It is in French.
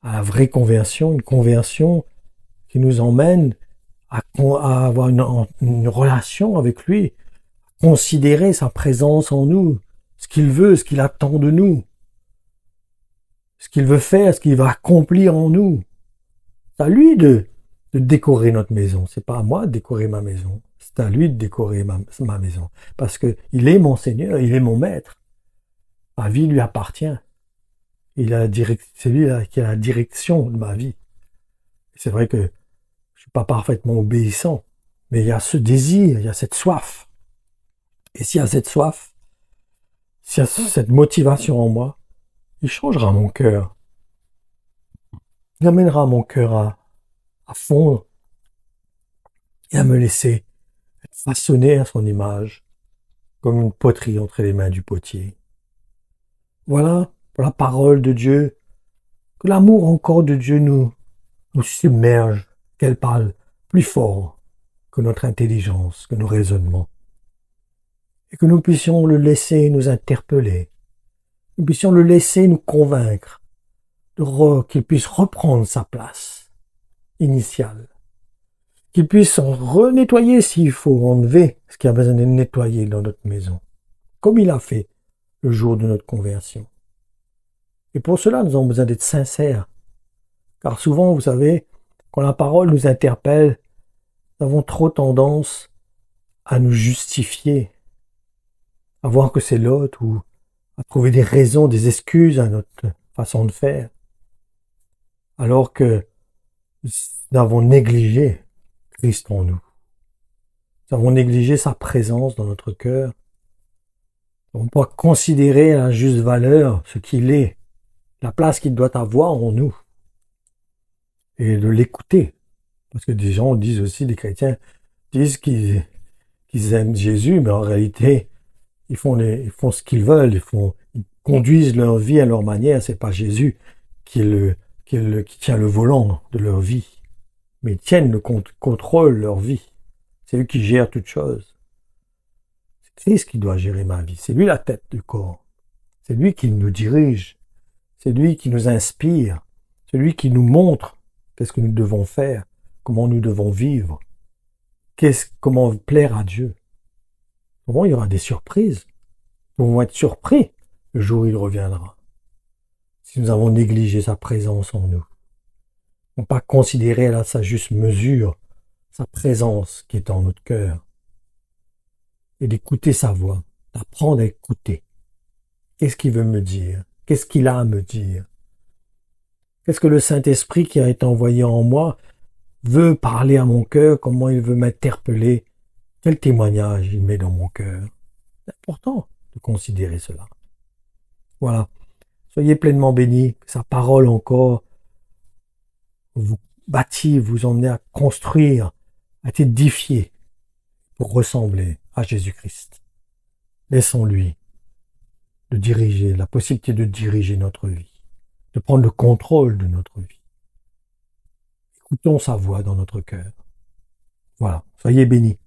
à la vraie conversion, une conversion qui nous emmène à avoir une relation avec lui, considérer sa présence en nous, ce qu'il veut, ce qu'il attend de nous, ce qu'il veut faire, ce qu'il va accomplir en nous. C'est à lui de décorer notre maison. C'est pas à moi de décorer ma maison. C'est à lui de décorer ma maison. Parce que il est mon Seigneur, il est mon maître. Ma vie lui appartient. C'est lui qui a la direction de ma vie. C'est vrai que je suis pas parfaitement obéissant, mais il y a ce désir, il y a cette soif. Et s'il y a cette soif, s'il y a cette motivation en moi, il changera mon cœur. Il amènera mon cœur à fondre et à me laisser façonner à son image, comme une poterie entre les mains du potier. Voilà, pour la parole de Dieu, que l'amour encore de Dieu nous submerge, qu'elle parle plus fort que notre intelligence, que nos raisonnements, et que nous puissions le laisser nous interpeller, nous puissions le laisser nous convaincre, qu'il puisse reprendre sa place initiale, qu'il puisse renettoyer s'il faut, enlever ce qui a besoin d'être nettoyé dans notre maison, comme il a fait le jour de notre conversion. Et pour cela, nous avons besoin d'être sincères, car souvent, vous savez, quand la parole nous interpelle, nous avons trop tendance à nous justifier, à voir que c'est l'autre ou à trouver des raisons, des excuses à notre façon de faire, alors que nous avons négligé Christ en nous. Nous avons négligé sa présence dans notre cœur. On peut considérer à la juste valeur ce qu'il est, la place qu'il doit avoir en nous, et de l'écouter. Parce que des gens disent aussi, des chrétiens disent qu'ils aiment Jésus, mais en réalité, ils font ce qu'ils veulent, ils conduisent leur vie à leur manière. C'est pas Jésus qui tient le volant de leur vie, mais ils tiennent le contrôle de leur vie. C'est lui qui gère toutes choses. C'est Christ qui doit gérer ma vie. C'est lui la tête du corps. C'est lui qui nous dirige. C'est lui qui nous inspire. C'est lui qui nous montre qu'est-ce que nous devons faire, comment nous devons vivre, comment plaire à Dieu. Souvent, il y aura des surprises. Nous vont être surpris le jour où il reviendra. Si nous avons négligé sa présence en nous, non pas considérer à sa juste mesure sa présence qui est en notre cœur, et d'écouter sa voix, d'apprendre à écouter. Qu'est-ce qu'il veut me dire? Qu'est-ce qu'il a à me dire? Qu'est-ce que le Saint-Esprit qui a été envoyé en moi veut parler à mon cœur? Comment il veut m'interpeller? Quel témoignage il met dans mon cœur? C'est important de considérer cela. Voilà. Soyez pleinement bénis, que sa parole encore vous bâtit, vous emmenez à construire, à t'édifier pour ressembler à Jésus-Christ. Laissons-lui de diriger, la possibilité de diriger notre vie, de prendre le contrôle de notre vie. Écoutons sa voix dans notre cœur. Voilà. Soyez bénis.